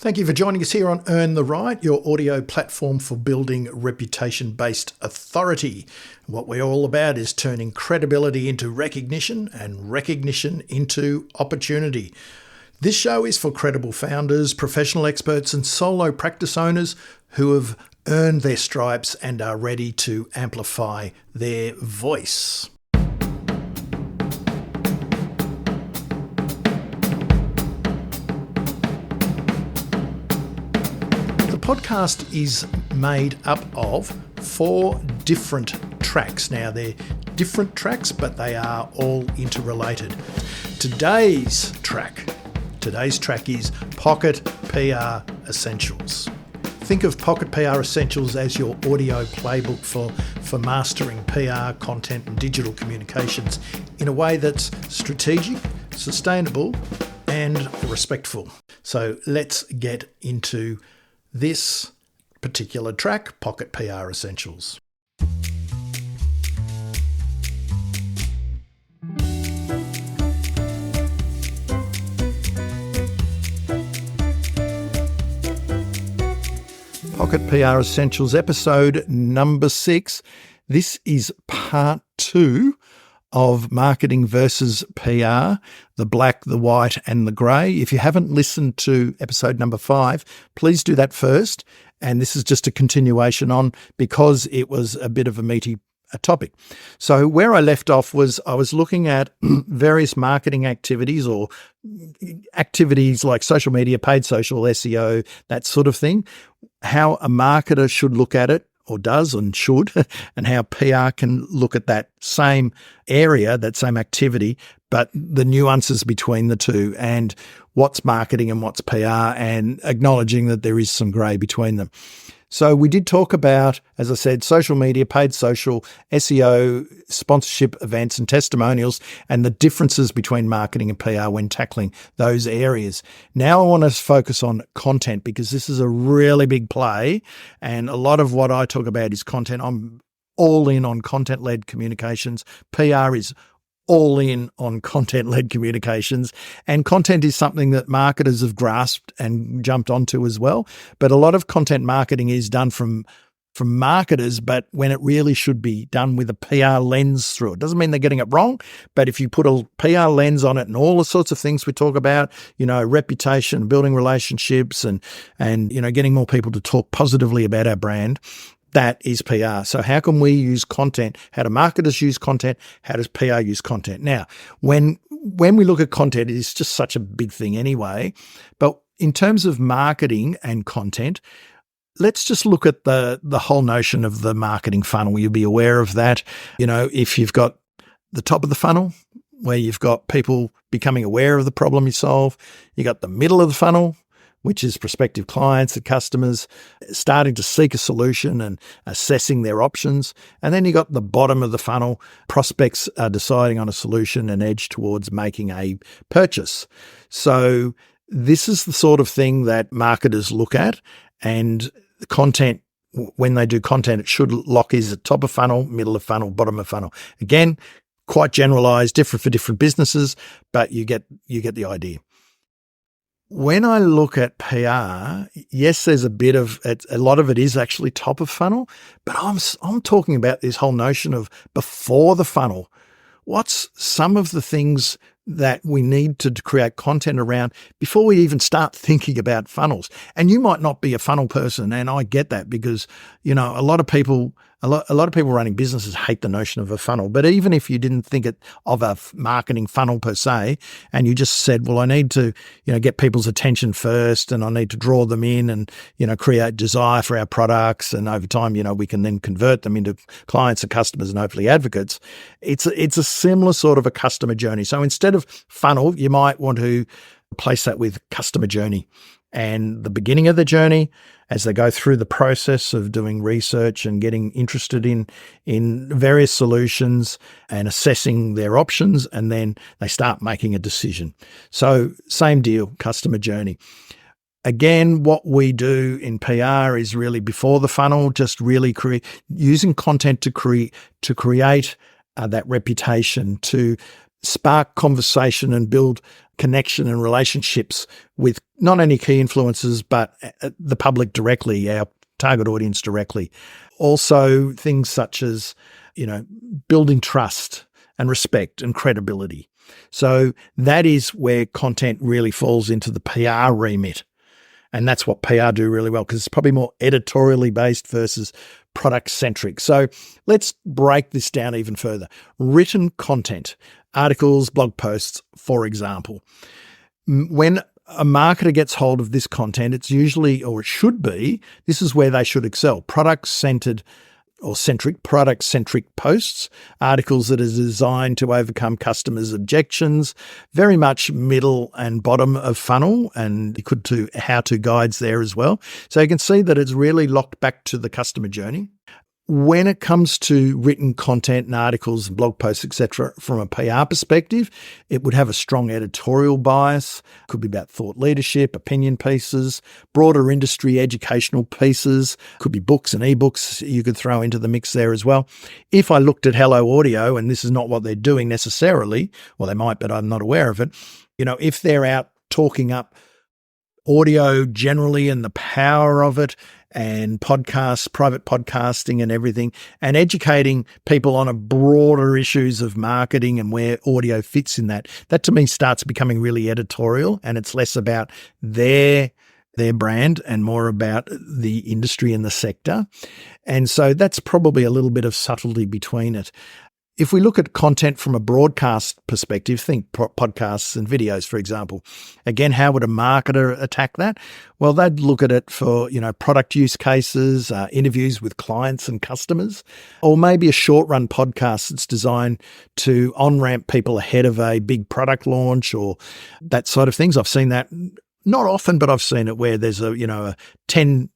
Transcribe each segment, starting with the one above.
Thank you for joining us here on Earn the Right, your audio platform for building reputation-based authority. What we're all about is turning credibility into recognition and recognition into opportunity. This show is for credible founders, professional experts, and solo practice owners who have earned their stripes and are ready to amplify their voice. The podcast is made up of 4 different tracks. Now, they're different tracks, but they are all interrelated. Today's track is Pocket PR Essentials. Think of Pocket PR Essentials as your audio playbook for mastering PR, content, and digital communications in a way that's strategic, sustainable, and respectful. So let's get into this particular track, Pocket PR Essentials. Pocket PR Essentials, episode number 6. This is part 2 of marketing versus PR, the black, the white, and the grey. If you haven't listened to episode number 5, please do that first. And this is just a continuation on, because it was a bit of a meaty topic. So where I left off was I was looking at various marketing activities, or activities like social media, paid social, SEO, that sort of thing, how a marketer should look at it, or does and should, and how PR can look at that same area, that same activity, but the nuances between the two, and what's marketing and what's PR, and acknowledging that there is some grey between them. So we did talk about, as I said, social media, paid social, SEO, sponsorship events and testimonials, and the differences between marketing and PR when tackling those areas. Now I want to focus on content, because this is a really big play, and a lot of what I talk about is content. I'm all in on content-led communications. PR is all in on content-led communications, and content is something that marketers have grasped and jumped onto as well. But a lot of content marketing is done from marketers, but when it really should be done with a PR lens through it. Doesn't mean they're getting it wrong, but if you put a PR lens on it and all the sorts of things we talk about, reputation, building relationships, and getting more people to talk positively about our brand, that is PR. So how can we use content? How do marketers use content? How does PR use content? Now, when we look at content, it is just such a big thing anyway. But in terms of marketing and content, let's just look at the whole notion of the marketing funnel. You'll be aware of that. If you've got the top of the funnel, where you've got people becoming aware of the problem you solve, you got the middle of the funnel, which is prospective clients and customers starting to seek a solution and assessing their options. And then you got the bottom of the funnel, prospects are deciding on a solution and edge towards making a purchase. So this is the sort of thing that marketers look at, and content, when they do content, it should lock is at top of funnel, middle of funnel, bottom of funnel. Again, quite generalized, different for different businesses, but you get the idea. When I look at PR, yes, there's a lot of it is actually top of funnel, but I'm talking about this whole notion of before the funnel. What's some of the things that we need to create content around before we even start thinking about funnels? And you might not be a funnel person, and I get that, because a lot of people running businesses hate the notion of a funnel. But even if you didn't think of a marketing funnel per se, and you just said, well, I need to get people's attention first, and I need to draw them in, and create desire for our products, and over time we can then convert them into clients and customers and hopefully advocates. It's a similar sort of a customer journey. So instead of funnel, you might want to replace that with customer journey. And the beginning of the journey, as they go through the process of doing research and getting interested in various solutions and assessing their options, and then they start making a decision. So same deal, customer journey. Again, what we do in PR is really before the funnel, just really using content to create that reputation, to spark conversation and build connection and relationships with not only key influencers, but the public directly, our target audience directly. Also things such as, building trust and respect and credibility. So that is where content really falls into the PR remit. And that's what PR do really well, because it's probably more editorially based versus product centric. So let's break this down even further. Written content, articles, blog posts, for example. When a marketer gets hold of this content, it's usually, or it should be, this is where they should excel. Product-centered posts, articles that are designed to overcome customers' objections, very much middle and bottom of funnel, and you could do how-to guides there as well. So you can see that it's really locked back to the customer journey. When it comes to written content and articles and blog posts, etc., from a PR perspective, it would have a strong editorial bias. Could be about thought leadership, opinion pieces, broader industry educational pieces. Could be books and ebooks you could throw into the mix there as well. If I looked at Hello Audio, and this is not what they're doing necessarily, well, they might, but I'm not aware of it. If they're out talking up audio generally and the power of it, and podcasts, private podcasting and everything, and educating people on a broader issues of marketing and where audio fits in that. That to me starts becoming really editorial, and it's less about their brand and more about the industry and the sector. And so that's probably a little bit of subtlety between it. If we look at content from a broadcast perspective, think podcasts and videos, for example. Again, how would a marketer attack that? Well, they'd look at it for, product use cases, interviews with clients and customers, or maybe a short-run podcast that's designed to on-ramp people ahead of a big product launch or that sort of things. I've seen that not often, but I've seen it where there's a 10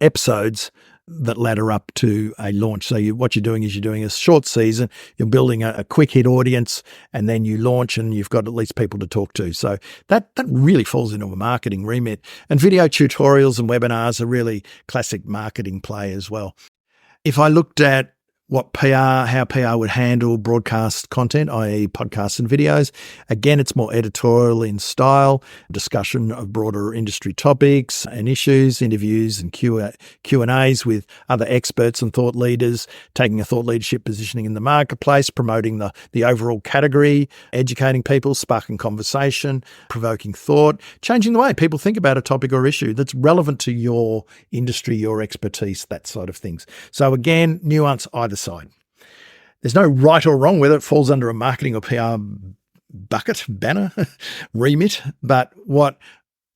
episodes that ladder up to a launch. So what you're doing is you're doing a short season, you're building a quick hit audience, and then you launch and you've got at least people to talk to. So that really falls into a marketing remit. And video tutorials and webinars are really classic marketing play as well. If I looked at how PR would handle broadcast content, i.e. podcasts and videos. Again, it's more editorial in style, discussion of broader industry topics and issues, interviews and Q&As with other experts and thought leaders, taking a thought leadership positioning in the marketplace, promoting the overall category, educating people, sparking conversation, provoking thought, changing the way people think about a topic or issue that's relevant to your industry, your expertise, that sort of things. So again, nuance either side. There's no right or wrong whether it falls under a marketing or PR banner, remit, but what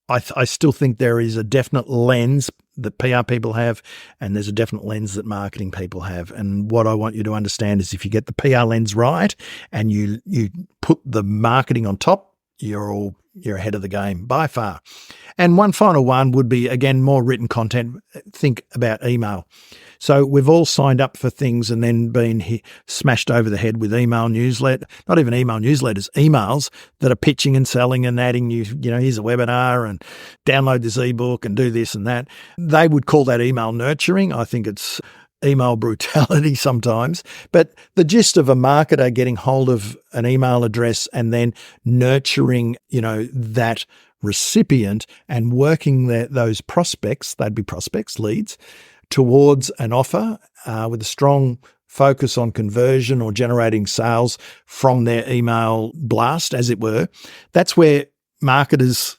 I still think there is a definite lens that PR people have, and there's a definite lens that marketing people have. And what I want you to understand is if you get the PR lens right and you put the marketing on top, you're ahead of the game by far. And one final one would be, again, more written content. Think about email. So we've all signed up for things and then been smashed over the head with email newsletter, not even email newsletters, emails that are pitching and selling and adding here's a webinar and download this ebook and do this and that. They would call that email nurturing. I think it's email brutality sometimes, but the gist of a marketer getting hold of an email address and then nurturing, that recipient and working those prospects, they'd be prospects, leads, towards an offer with a strong focus on conversion or generating sales from their email blast, as it were. That's where marketers,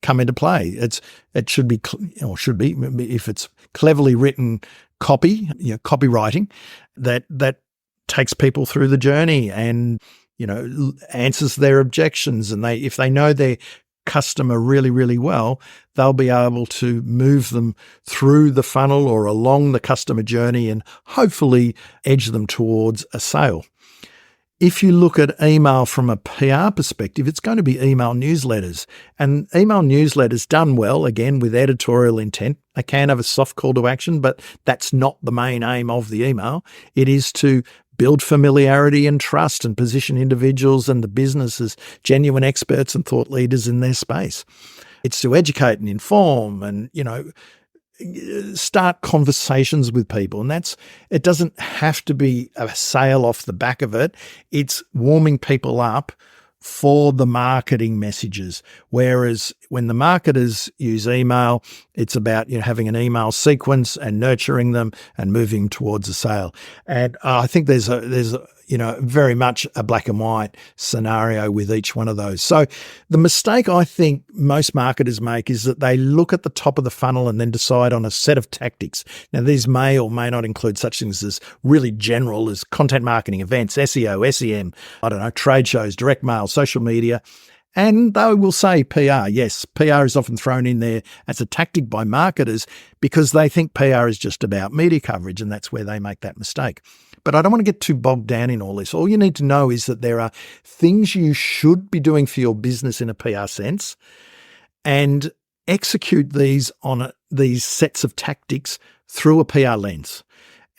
come into play. It should be if it's cleverly written copy, copywriting that takes people through the journey and, answers their objections. And if they know their customer really, really well, they'll be able to move them through the funnel or along the customer journey and hopefully edge them towards a sale. If you look at email from a PR perspective, it's going to be email newsletters. And email newsletters done well, again, with editorial intent, they can have a soft call to action, but that's not the main aim of the email. It is to build familiarity and trust and position individuals and the business as genuine experts and thought leaders in their space. It's to educate and inform and, start conversations with people. And it doesn't have to be a sale off the back of it. It's warming people up for the marketing messages. Whereas when the marketers use email, it's about having an email sequence and nurturing them and moving towards a sale. And I think there's very much a black and white scenario with each one of those. So the mistake I think most marketers make is that they look at the top of the funnel and then decide on a set of tactics. Now, these may or may not include such things as really general as content marketing, events, SEO, SEM, trade shows, direct mail, social media. And they will say PR. Yes, PR is often thrown in there as a tactic by marketers because they think PR is just about media coverage, and that's where they make that mistake. But I don't want to get too bogged down in all this. All you need to know is that there are things you should be doing for your business in a PR sense, and execute these on these sets of tactics through a PR lens.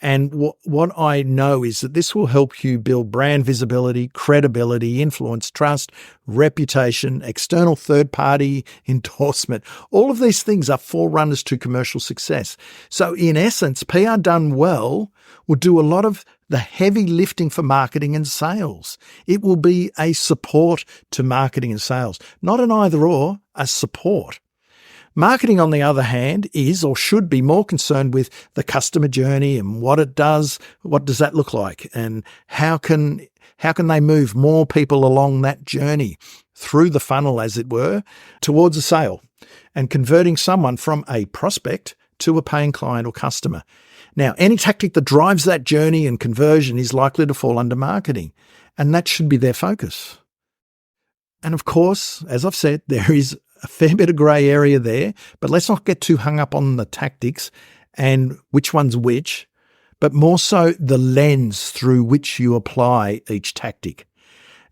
And what I know is that this will help you build brand visibility, credibility, influence, trust, reputation, external third-party endorsement. All of these things are forerunners to commercial success. So in essence, PR done well will do a lot of the heavy lifting for marketing and sales. It will be a support to marketing and sales, not an either or, a support. Marketing, on the other hand, is or should be more concerned with the customer journey and what it does. What does that look like? And how can they move more people along that journey through the funnel, as it were, towards a sale and converting someone from a prospect to a paying client or customer? Now, any tactic that drives that journey and conversion is likely to fall under marketing, and that should be their focus. And of course, as I've said, there is a fair bit of grey area there, but let's not get too hung up on the tactics and which one's which, but more so the lens through which you apply each tactic.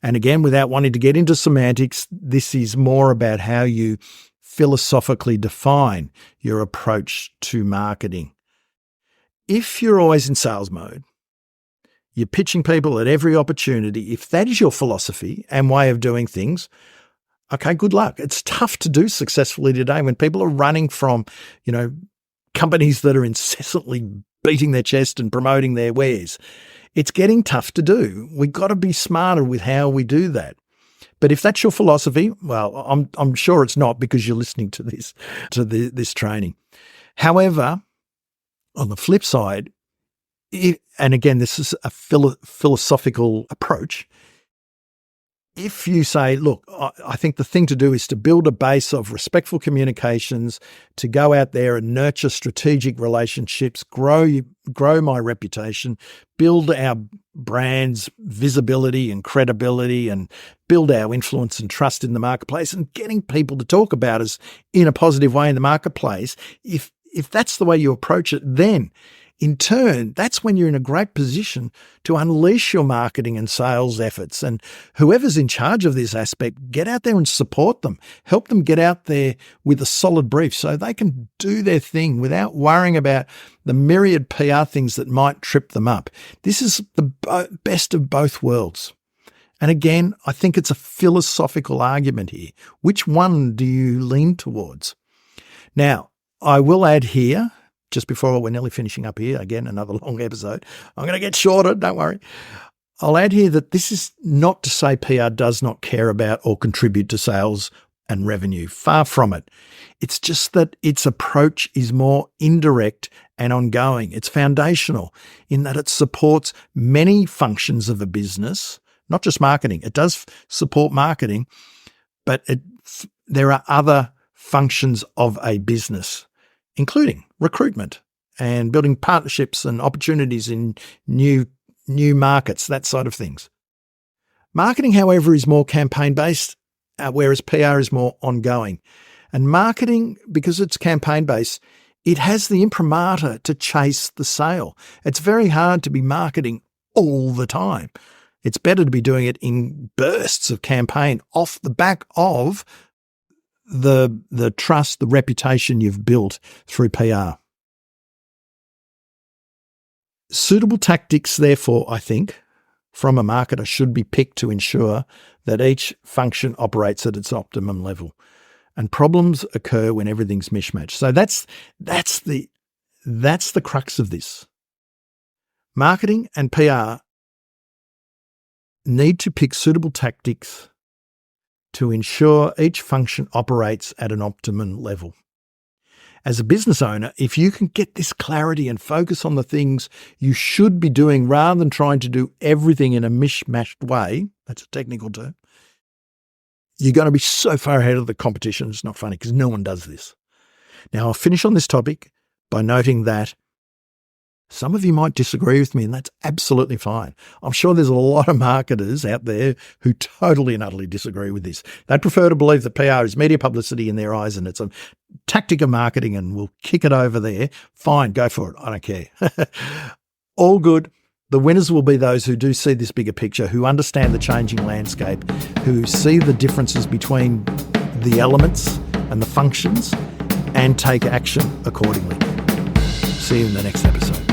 And again, without wanting to get into semantics, this is more about how you philosophically define your approach to marketing. If you're always in sales mode, you're pitching people at every opportunity, if that is your philosophy and way of doing things, okay, good luck. It's tough to do successfully today when people are running from, companies that are incessantly beating their chest and promoting their wares. It's getting tough to do. We've got to be smarter with how we do that. But if that's your philosophy, well, I'm sure it's not because you're listening to this training. However, on the flip side, and again, this is a philosophical approach. If you say, look, I think the thing to do is to build a base of respectful communications, to go out there and nurture strategic relationships, grow my reputation, build our brand's visibility and credibility, and build our influence and trust in the marketplace, and getting people to talk about us in a positive way in the marketplace, if that's the way you approach it, then in turn, that's when you're in a great position to unleash your marketing and sales efforts. And whoever's in charge of this aspect, get out there and support them. Help them get out there with a solid brief so they can do their thing without worrying about the myriad PR things that might trip them up. This is the best of both worlds. And again, I think it's a philosophical argument here. Which one do you lean towards? Now, I will add here, just before we're nearly finishing up here, again, another long episode. I'm going to get shorter, don't worry. I'll add here that this is not to say PR does not care about or contribute to sales and revenue. Far from it. It's just that its approach is more indirect and ongoing. It's foundational in that it supports many functions of a business, not just marketing. It does support marketing, but there are other functions of a business, including recruitment and building partnerships and opportunities in new markets, that side of things. Marketing, however, is more campaign-based, whereas PR is more ongoing. And marketing, because it's campaign-based, it has the imprimatur to chase the sale. It's very hard to be marketing all the time. It's better to be doing it in bursts of campaign off the back of the trust, the reputation you've built through PR. Suitable tactics, therefore, I think, from a marketer should be picked to ensure that each function operates at its optimum level. And problems occur when everything's mishmash. So that's the crux of this. Marketing and PR need to pick suitable tactics to ensure each function operates at an optimum level. As a business owner, if you can get this clarity and focus on the things you should be doing rather than trying to do everything in a mishmashed way, that's a technical term, you're going to be so far ahead of the competition. It's not funny because no one does this. Now, I'll finish on this topic by noting that some of you might disagree with me, and that's absolutely fine. I'm sure there's a lot of marketers out there who totally and utterly disagree with this. They prefer to believe that PR is media publicity in their eyes and it's a tactic of marketing and we'll kick it over there. Fine, go for it. I don't care. All good. The winners will be those who do see this bigger picture, who understand the changing landscape, who see the differences between the elements and the functions and take action accordingly. See you in the next episode.